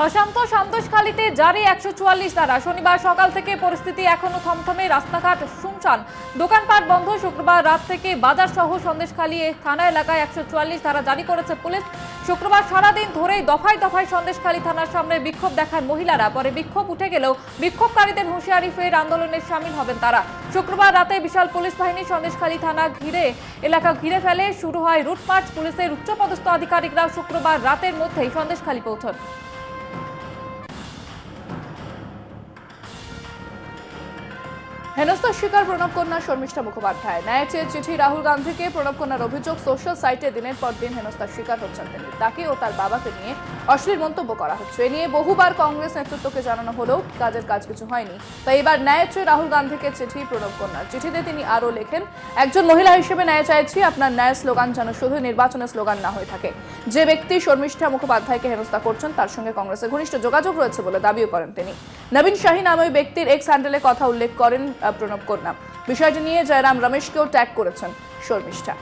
অশান্ত সন্দেশখালীতে জারি ১৪৪ ধারা। শনিবার সকাল থেকে পরিস্থিতি এখনো থমথমে, রাস্তাঘাট শুনশান, দোকানপাট বন্ধ। শুক্রবার রাত থেকে বাজার সহ সন্দেশখালী থানা এলাকায় ১৪৪ ধারা জারি করেছে পুলিশ। শুক্রবার সারাদিন ধরেই দফায় দফায় সন্দেশখালী থানার সামনে বিক্ষোভ দেখান মহিলারা। পরে বিক্ষোভ উঠে গেলেও বিক্ষোভকারীদের হুঁশিয়ারি, ফের আন্দোলনে সামিল হবেন তারা। শুক্রবার রাতে বিশাল পুলিশ বাহিনী সন্দেশখালী থানা এলাকা ঘিরে ফেলে। শুরু হয় রুট মার্চ। পুলিশের উচ্চপদস্থ আধিকারিকরা শুক্রবার রাতের মধ্যেই সন্দেশখালী পৌঁছন। হেনস্থার শিকার প্রণব কন্যা শর্মিষ্ঠা মুখোপাধ্যায়। ন্যায় চেয়ে চিঠি রাহুল গান্ধীকে। প্রণব কন্যার অভিযোগ, সোশ্যাল সাইটে দিনের পর দিন হেনস্থার শিকার হচ্ছেন তিনি। তাকে ও তার বাবাকে নিয়ে অশ্লীল মন্তব্য করা হচ্ছে। এ নিয়ে বহুবার কংগ্রেস নেতৃত্বকে জানানো হলেও কাজের কাজ কিছু হয়নি। তাই এবার ন্যায় চেয়ে রাহুল গান্ধীকে চিঠি প্রণব কন্যার। চিঠিতে তিনি আরও লেখেন, একজন মহিলা হিসেবে ন্যায় চাইছি। আপনার ন্যায় স্লোগান যেন শুধু নির্বাচনের স্লোগান না হয়ে থাকে। যে ব্যক্তি শর্মিষ্ঠা মুখোপাধ্যায়কে হেনস্থা করছেন তার সঙ্গে কংগ্রেসের ঘনিষ্ঠ যোগাযোগ রয়েছে বলে দাবিও করেন তিনি। নবীন শাহী নামে ওই ব্যক্তির এক্স হ্যান্ডেলে কথা উল্লেখ করেন প্রণব কন্যা। বিষয়টি নিয়ে জয়রাম রমেশকেও ট্যাগ করেছেন শর্মিষ্ঠা।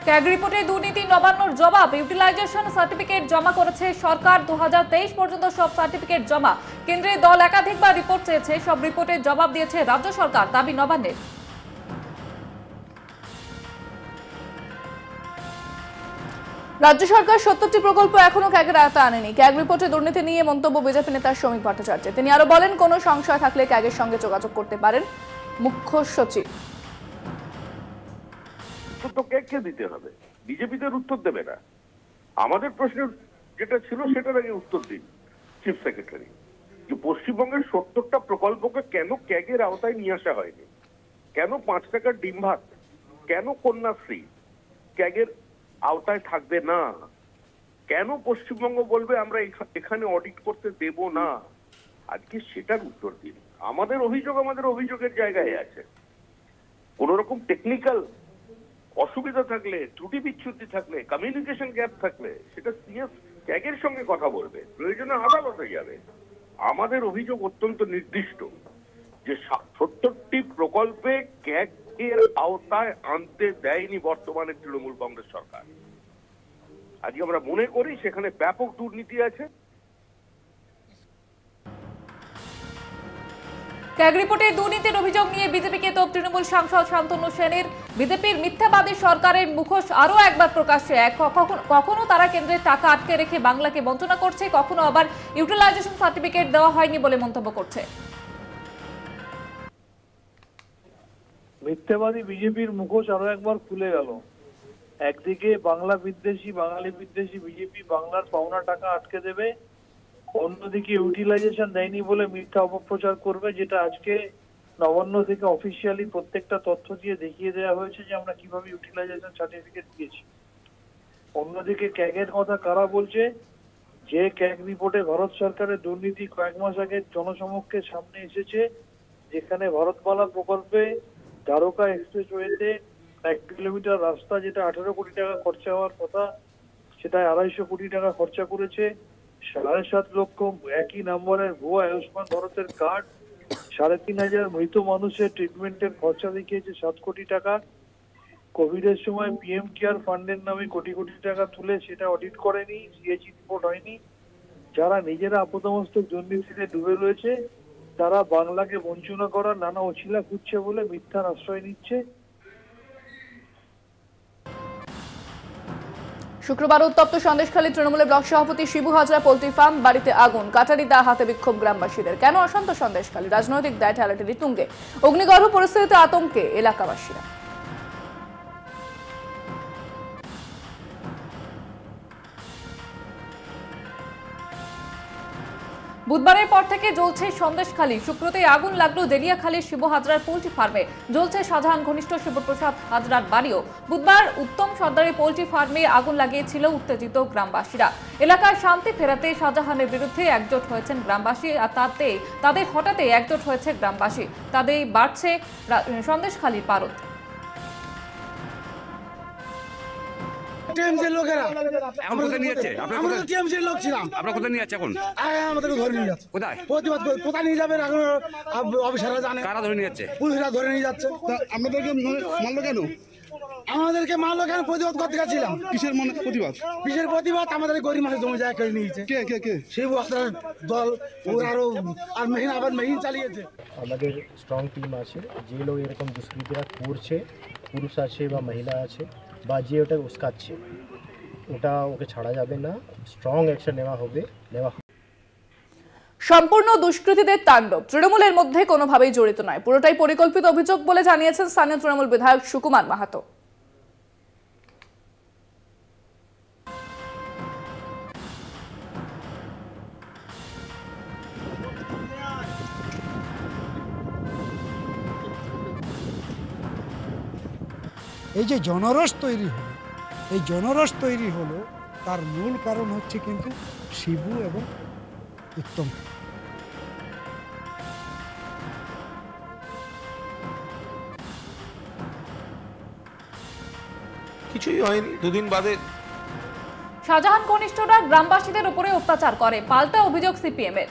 ক্যাগ রিপোর্টে দুর্নীতি নবান্নর জবাব। ইউটিলাইজেশন সার্টিফিকেট জমা করেছে সরকার। 2023 পর্যন্ত সব সার্টিফিকেট জমা। কেন্দ্রের দল একাধিকবার রিপোর্ট চেয়েছে, সব রিপোর্টের জবাব দিয়েছে রাজ্য সরকার, দাবি নবান্নের। রাজ্য সরকার 70টি প্রকল্প এখনো ক্যাগের আওতায় আনেনি। ক্যাগ রিপোর্টে দুর্নীতি নিয়ে মন্তব্য বিজেপি নেতা শ্রমিক ভট্টাচার্যের। তিনি আরো বলেন, কোনো সংশয় থাকলে ক্যাগের সঙ্গে যোগাযোগ করতে পারেন মুখ্য সচিব। তো ক্যাগকে দিতে হবে, বিজেপিদের উত্তর দেবে না। আমাদের প্রশ্নের যেটা ছিল সেটার আগে উত্তর দিন চিফ সেক্রেটারি, যে পশ্চিমবঙ্গের 70টা প্রকল্পকে কেন ক্যাগের আওতায় নিয়ে আসা হয়নি? কেন 5 টাকার ডিম ভাত, কেন কন্যাশ্রী ক্যাগের আওতায় থাকবে না? কেন পশ্চিমবঙ্গ বলবে আমরা এখানে অডিট করতে দেব না? আজকে সেটার উত্তর দিন। আমাদের অভিযোগের জায়গায় আছে। কোন রকম টেকনিক্যাল অসুবিধা থাকলে, ত্রুটি বিচ্ছুতি থাকলে, কমিউনিকেশন গ্যাপ থাকলে সেটা সিএস ক্যাগের সঙ্গে কথা বলবে, প্রয়োজনে আদালতে যাবে। আমাদের অভিযোগ অত্যন্ত নির্দিষ্ট যে 70টি প্রকল্পে ক্যাগ এর আওতায় আনতে দেয়নি বর্তমানে তৃণমূল কংগ্রেস সরকার। আজকে আমরা মনে করি সেখানে ব্যাপক দুর্নীতি আছে। ক্যাগ রিপোর্টে দুর্নীতির অভিযোগ নিয়ে বিজেপিকে তোপ তৃণমূল সাংসদ শান্তনু সেনের। বিজেপির মিথ্যাবাদী সরকারের মুখোশ আরও একবার প্রকাশ্যে। কখনো তারা কেন্দ্রের টাকা আটকে রেখে বাংলাকে বঞ্চনা করছে, কখনো আবার ইউটিলাইজেশন সার্টিফিকেট দেওয়া হয়নি বলে মন্তব্য করছে। মিথ্যাবাদী বিজেপির মুখোশ আরো একবার খুলে গেল। একদিকে বাংলা বিদ্বেষী, বাঙালি বিদ্বেষী বিজেপি বাংলার পাওনা টাকা আটকে দেবে, অন্যদিকে ইউটিলাইজেশন দেয়নি বলে মিথ্যা অপপ্রচার করবে, যেটা আজকে নবান্ন থেকে অফিসিয়ালি প্রত্যেকটা তথ্য দিয়ে দেখিয়ে দেওয়া হয়েছে যে আমরা কিভাবে ইউটিলাইজেশন সার্টিফিকেট দিয়েছি। অন্যদিকে ক্যাগের কথা কারা বলছে? যে ক্যাগ রিপোর্টে ভারত সরকারের দুর্নীতি কয়েক মাস আগে জনসমক্ষে সামনে এসেছে, যেখানে ভারতমালা প্রকল্পে দ্বারকা এক্সপ্রেসওয়েতে 1 কিলোমিটার রাস্তা, যেটা 18 কোটি টাকা খরচা হওয়ার কথা, সেটা 250 কোটি টাকা খরচা করেছে। 7.5 লক্ষ একই নম্বরের ভুয়া আয়ুষ্মান ভারতের কার্ড, 3,500 মৃত মানুষের ট্রিটমেন্টের খরচা দেখিয়েছে 7 কোটি টাকা। কোভিডের সময় পিএম কেয়ার ফান্ডের নামে কোটি কোটি টাকা তুলে সেটা অডিট করেনি, সিএজি রিপোর্ট হয়নি। যারা নিজেরা আপাতমস্তক দুর্নীতিতে ডুবে রয়েছে তারা বাংলাকে বঞ্চনা করার নানা অছিলা খুঁজছে বলে মিথ্যার আশ্রয় নিচ্ছে। শুক্রবার উত্তপ্ত সন্দেশখালী তৃণমূলের ব্লক সভাপতি শিবু হাজরা পোল্ট্রি ফার্ম, বাড়িতে আগুন, কাটারি দা হাতে বিক্ষোভ গ্রামবাসীদের। কেন অশান্ত সন্দেশখালী? রাজনৈতিক দায় ঠেলাঠেলি তুঙ্গে। অগ্নিগর্ভ পরিস্থিতিতে আতঙ্কে এলাকাবাসীরা। বুধবারের পর থেকে জ্বলছে সন্দেশখালী। শুক্রতেই আগুন লাগলো দেরিয়াখালীর শিবু হাজরার পোল্ট্রি ফার্মে। জ্বলছে শাহজাহান ঘনিষ্ঠ শিবপ্রসাদ হাজরার বাড়িও। বুধবার উত্তম সর্দারের পোল্ট্রি ফার্মে আগুন লাগিয়েছিল উত্তেজিত গ্রামবাসীরা। এলাকায় শান্তি ফেরাতে শাহজাহানের বিরুদ্ধে একজোট হয়েছেন গ্রামবাসী, আর তাদের হঠাৎই একজোট হয়েছে গ্রামবাসী। তাদের বাড়ছে সন্দেশখালীর পারদ। টিএমসির লোকেরা এখন কোথায় নিয়ে যাচ্ছে? আমরা তো টিএমসির লোক ছিলাম। আপনারা কোথায় নিয়ে যাচ্ছে এখন? আমাদেরকে ধরে নিয়ে যাচ্ছে। কোথায়? প্রতিবাদ কোথায় নিয়ে যাবেন এখন অফিসাররা জানে। কারা ধরে নিয়ে যাচ্ছে? পুলিশরা ধরে নিয়ে যাচ্ছে। আপনাদেরকে মারলো কেন? আমাদেরকে মারলো কেন? প্রতিবাদ করতে গেছিলাম। কিসের মনে প্রতিবাদ? কিসের প্রতিবাদ? আমাদের গরিব মানুষ জমি জায়গা করে নিয়েছে। কে কে কে? সেই বস্তার দল ওরা আর মেহিন আবার মেহিন চালিয়েছে। আমাদের স্ট্রং টিম আছে, যে লোক এরকম দুষ্কৃতিরা করছে, পুরুষ আছে বা মহিলা আছে বা যে ওটা উস্কাচ্ছে, ওকে ছাড়া যাবে না, স্ট্রং অ্যাকশন নেওয়া হবে। সম্পূর্ণ দুষ্কৃতীদের তাণ্ডব তৃণমূলের মধ্যে কোনোভাবেই জড়িত নয়, পুরোটাই পরিকল্পিত অভিযোগ বলে জানিয়েছেন স্থানীয় তৃণমূল বিধায়ক সুকুমার মাহাতো। এই যে জনরস তৈরি হলো, এই জনরস তৈরি হলো তার মূল কারণ হচ্ছে কিন্তু শিবু এবং উত্তম। কিছুই হয়নি, দুদিন বাদে শাহজাহান কনিষ্ঠরা গ্রামবাসীদের উপরে অত্যাচার করে, পাল্টা অভিযোগ সিপিএম এর।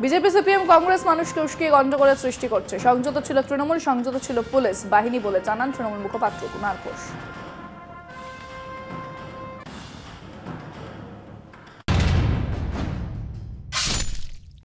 বিজেপি সিপিএম কংগ্রেস মানুষকে উস্কিয়ে গন্ডগোলের সৃষ্টি করছে। সংযত ছিল তৃণমূল, সংযত ছিল পুলিশ বাহিনী বলে জানান তৃণমূল মুখপাত্র কুমার ঘোষ।